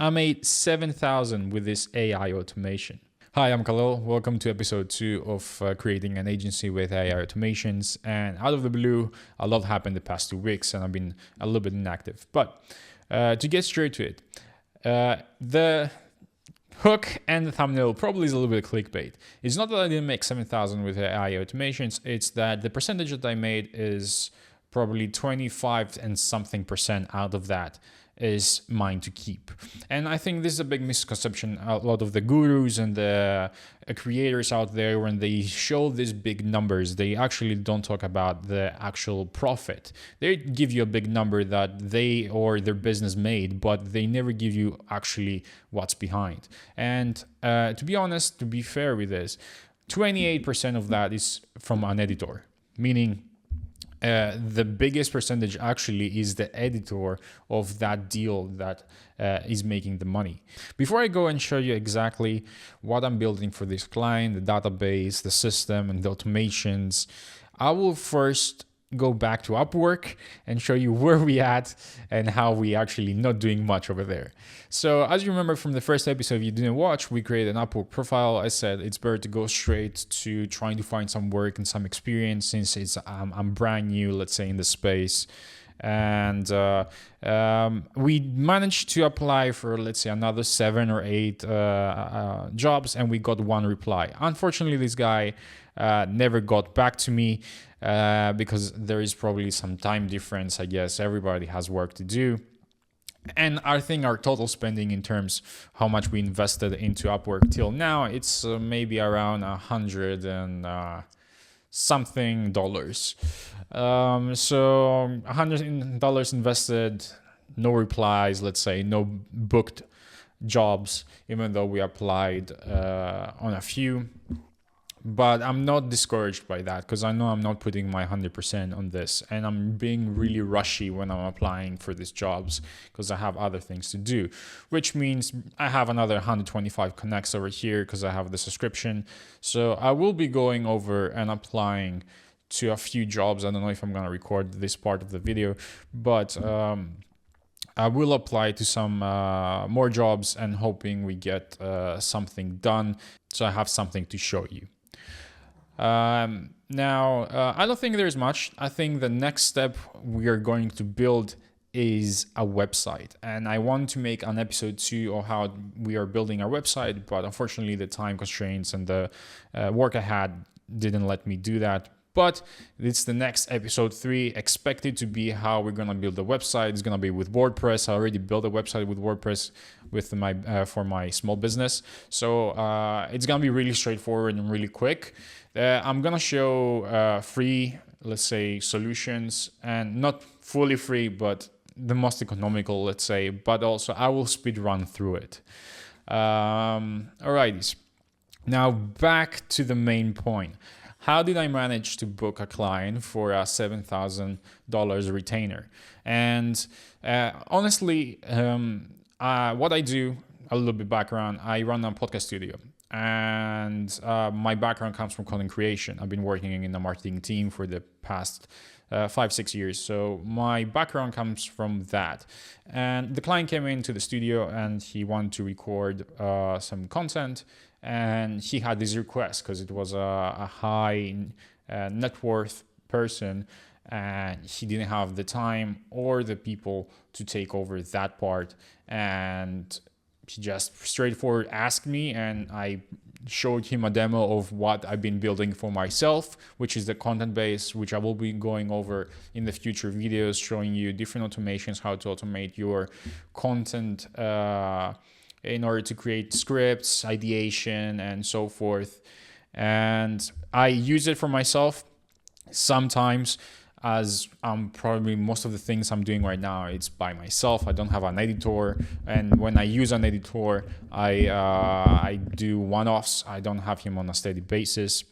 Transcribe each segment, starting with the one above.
I made 7,000 with this AI automation. Hi, I'm Khalil. Welcome to episode 2 of creating an agency with AI automations. And out of the blue, a lot happened the past 2 weeks and I've been a little bit inactive. But to get straight to it, the hook and the thumbnail probably is a little bit of clickbait. It's not that I didn't make 7,000 with AI automations. It's that the percentage that I made is probably 25 and something percent out of that is mine to keep. And I think this is a big misconception. A lot of the gurus and the creators out there, when they show these big numbers, they actually don't talk about the actual profit. They give you a big number that they or their business made, but they never give you actually what's behind. And to be honest, to be fair with this, 28% of that is from an editor, meaning the biggest percentage actually is the editor of that deal that is making the money. Before I go and show you exactly what I'm building for this client, the database, the system, and the automations, I will first go back to Upwork and show you where we at and how we actually not doing much over there. So as you remember from the first episode you didn't watch, we created an Upwork profile. I said it's better to go straight to trying to find some work and some experience since I'm brand new, let's say, in the space. And we managed to apply for, let's say, another 7 or 8 jobs, and we got 1 reply. Unfortunately, this guy never got back to me because there is probably some time difference. I guess everybody has work to do. And I think our total spending in terms how much we invested into Upwork till now, it's maybe around $100 and something dollars. So $100 invested, no replies, let's say, no booked jobs, even though we applied on a few. But I'm not discouraged by that because I know I'm not putting my 100% on this, and I'm being really rushy when I'm applying for these jobs because I have other things to do, which means I have another 125 connects over here because I have the subscription. So I will be going over and applying to a few jobs. I don't know if I'm going to record this part of the video, but I will apply to some more jobs and hoping we get something done so I have something to show you. Now, I don't think there's much. I think the next step we are going to build is a website, and I want to make an episode 2 of how we are building our website, but unfortunately the time constraints and the work I had didn't let me do that. But it's the next episode 3, expected to be how we're gonna build the website. It's gonna be with WordPress. I already built a website with WordPress with my for my small business, so it's gonna be really straightforward and really quick. I'm gonna show free, let's say, solutions, and not fully free, but the most economical, let's say. But also I will speed run through it. Alrighty. Now back to the main point. How did I manage to book a client for a $7,000 retainer? And honestly, what I do, a little bit background, I run a podcast studio. And my background comes from content creation. I've been working in the marketing team for the past 5-6 years. So my background comes from that. And the client came into the studio and he wanted to record some content. And he had this request because it was a high net worth person, and he didn't have the time or the people to take over that part. And he just straightforward asked me, and I showed him a demo of what I've been building for myself, which is the content base, which I will be going over in the future videos, showing you different automations, how to automate your content in order to create scripts, ideation, and so forth. And I use it for myself sometimes, as probably most of the things I'm doing right now, it's by myself. I don't have an editor, and when I use an editor, I do one-offs. I don't have him on a steady basis.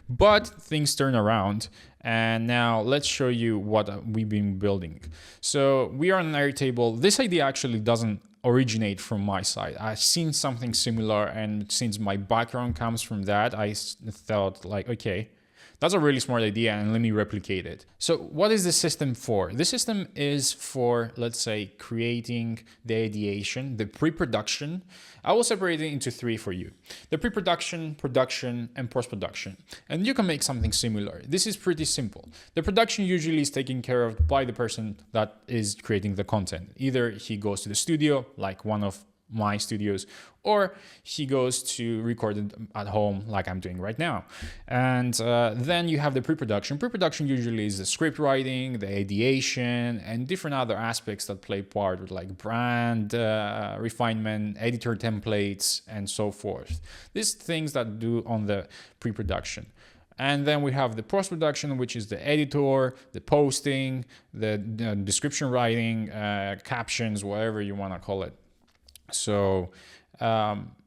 But things turn around, and now let's show you what we've been building. So we are on an Airtable. This idea actually doesn't originate from my side. I've seen something similar, and since my background comes from that, I thought like, okay, That's a really smart idea, and let me replicate it. So what is the system for? The system is for, let's say, creating the ideation, the pre-production. I will separate it into three for you: the pre-production, production, and post-production. And you can make something similar. This is pretty simple. The production usually is taken care of by the person that is creating the content. Either he goes to the studio, like one of my studios, or he goes to record it at home like I'm doing right now. And then you have the pre-production. Pre-production usually is the script writing, the ideation, and different other aspects that play part, like brand refinement, editor templates, and so forth. These things that do on the pre-production. And then we have the post-production, which is the editor, the posting, the description writing, captions, whatever you want to call it. So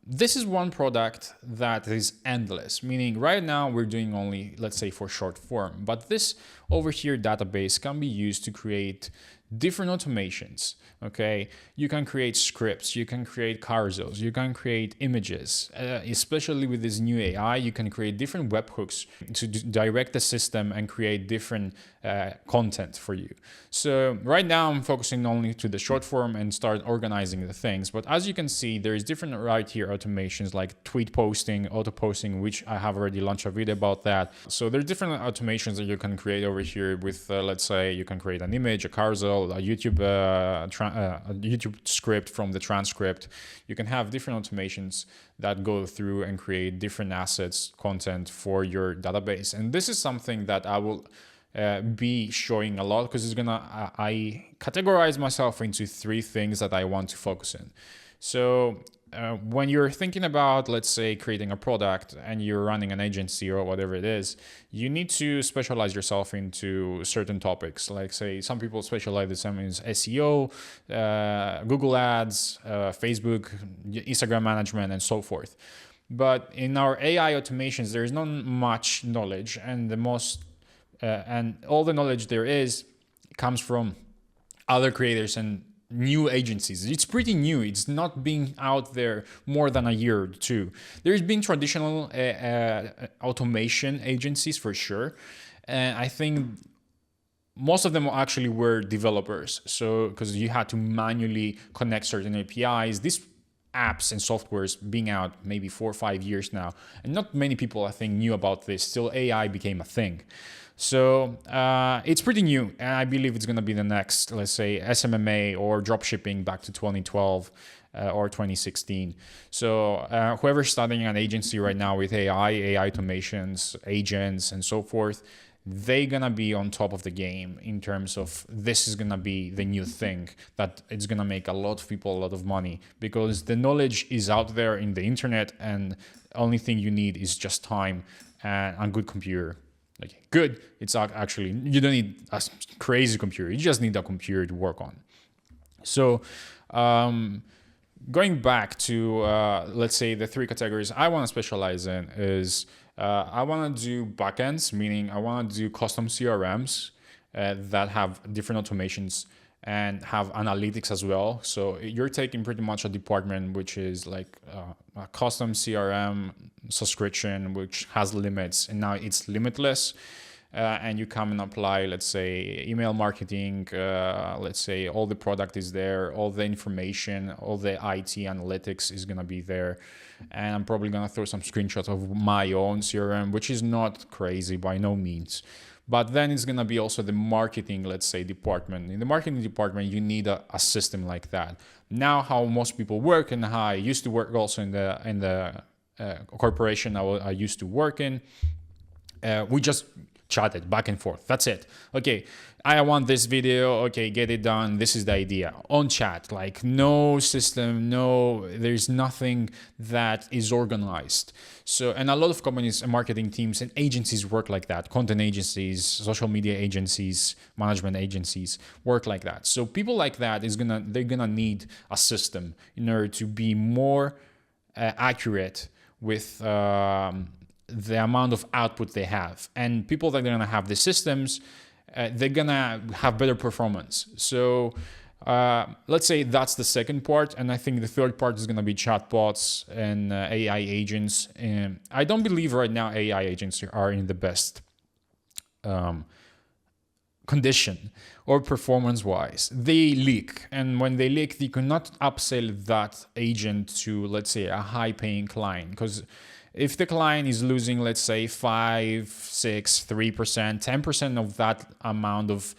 this is one product that is endless, meaning right now we're doing only, let's say, for short form, but this over here database can be used to create different automations. Okay, you can create scripts, you can create carousels, you can create images, especially with this new AI, you can create different webhooks to direct the system and create different content for you. So right now I'm focusing only to the short form and start organizing the things. But as you can see, there is different right here automations like tweet posting, auto posting, which I have already launched a video about that. So there are different automations that you can create over here with, let's say, you can create an image, a carousel, a YouTube script from the transcript. You can have different automations that go through and create different assets, content for your database. And this is something that I will be showing a lot because it's gonna, I categorize myself into three things that I want to focus in. So when you're thinking about, let's say, creating a product and you're running an agency or whatever it is, you need to specialize yourself into certain topics. Like, say, some people specialize in some is SEO, Google Ads, Facebook, Instagram management, and so forth. But in our AI automations, there is not much knowledge, and the most and all the knowledge there is comes from other creators and new agencies. It's pretty new. It's not being out there more than a year or two. There's been traditional automation agencies for sure. And I think most of them actually were developers. So, because you had to manually connect certain APIs, these apps and softwares being out maybe 4 or 5 years now. And not many people, I think, knew about this. Still, AI became a thing. So it's pretty new, and I believe it's going to be the next, let's say, SMMA or dropshipping back to 2012 or 2016. So whoever's starting an agency right now with AI automations, agents, and so forth, they're going to be on top of the game in terms of this is going to be the new thing that it's going to make a lot of people a lot of money, because the knowledge is out there in the internet, and the only thing you need is just time and a good computer. Like good, it's actually, you don't need a crazy computer. You just need a computer to work on. So going back to, let's say, the three categories I want to specialize in is I want to do backends, meaning I want to do custom CRMs that have different automations and have analytics as well. So you're taking pretty much a department which is like a custom CRM subscription, which has limits, and now it's limitless. And you come and apply, let's say, email marketing, let's say all the product is there, all the information, all the IT analytics is going to be there. And I'm probably going to throw some screenshots of my own CRM, which is not crazy by no means. But then it's going to be also the marketing, let's say, department. In the marketing department, you need a system like that. Now, how most people work, and how I used to work also in the corporation I used to work in, we just chatted back and forth. That's it. Okay, I want this video. Okay, get it done. This is the idea. On chat, like no system, there's nothing that is organized. So, and a lot of companies and marketing teams and agencies work like that. Content agencies, social media agencies, management agencies work like that. So people like that they're gonna need a system in order to be more accurate with the amount of output they have. And people that are going to have the systems, they're going to have better performance. So let's say that's the second part. And I think the third part is going to be chatbots and AI agents. And I don't believe right now AI agents are in the best condition or performance wise, they leak. And when they leak, they cannot upsell that agent to, let's say, a high paying client. Because if the client is losing, let's say 5, 6, 3%, 10% of that amount of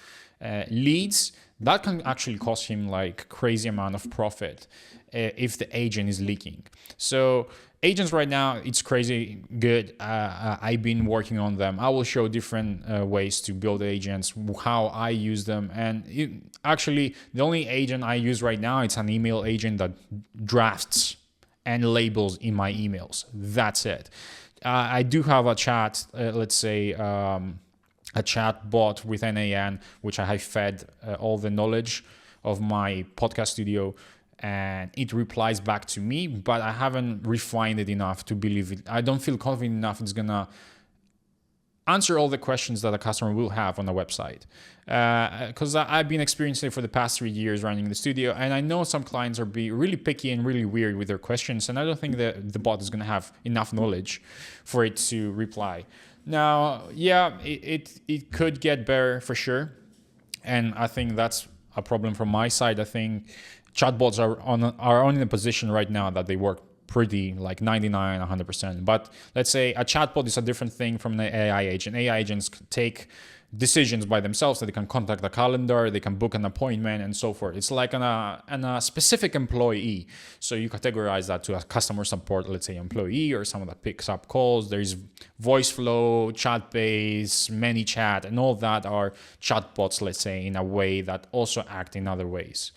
leads, that can actually cost him like crazy amount of profit if the agent is leaking. So agents right now, it's crazy good. I've been working on them. I will show different ways to build agents, how I use them. And actually, the only agent I use right now, it's an email agent that drafts and labels in my emails. That's it. I do have a chat, let's say, a chat bot with NAN, which I have fed all the knowledge of my podcast studio, and it replies back to me, but I haven't refined it enough to believe it. I don't feel confident enough it's gonna answer all the questions that a customer will have on the website. Because I've been experiencing it for the past 3 years running the studio, and I know some clients are really picky and really weird with their questions, and I don't think that the bot is gonna have enough knowledge for it to reply. Now, yeah, it could get better for sure, and I think that's a problem from my side. I think chatbots are in a position right now that they work pretty like 99, 100%. But let's say a chatbot is a different thing from an AI agent. AI agents take decisions by themselves, that they can contact a calendar, they can book an appointment and so forth. It's like a specific employee. So you categorize that to a customer support, let's say employee, or someone that picks up calls. There's voice flow, chat base, ManyChat, and all that are chatbots, let's say, in a way that also act in other ways.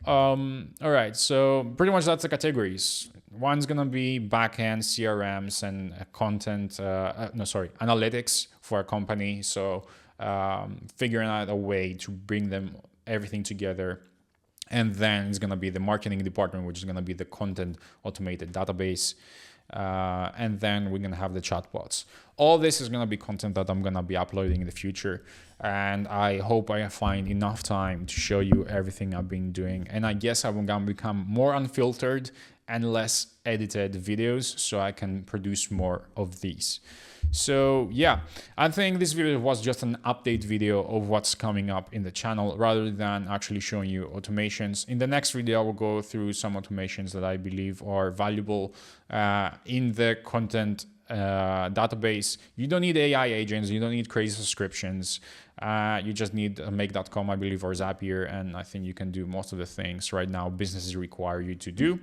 All right, so pretty much that's the categories. One's gonna be backend CRMs and content, analytics for a company. So figuring out a way to bring them everything together. And then it's gonna be the marketing department, which is gonna be the content automated database. And then we're gonna have the chatbots. All this is gonna be content that I'm gonna be uploading in the future, and I hope I find enough time to show you everything I've been doing. And I guess I'm gonna become more unfiltered and less edited videos, so I can produce more of these. So yeah, I think this video was just an update video of what's coming up in the channel rather than actually showing you automations. In the next video, I will go through some automations that I believe are valuable in the content database. You don't need AI agents, you don't need crazy subscriptions. You just need make.com, I believe, or Zapier, and I think you can do most of the things right now businesses require you to do.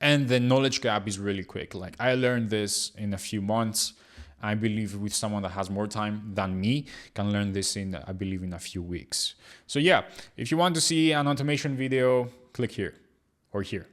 And the knowledge gap is really quick. Like, I learned this in a few months. I believe with someone that has more time than me can learn this in, I believe, in a few weeks. So yeah, if you want to see an automation video, click here or here.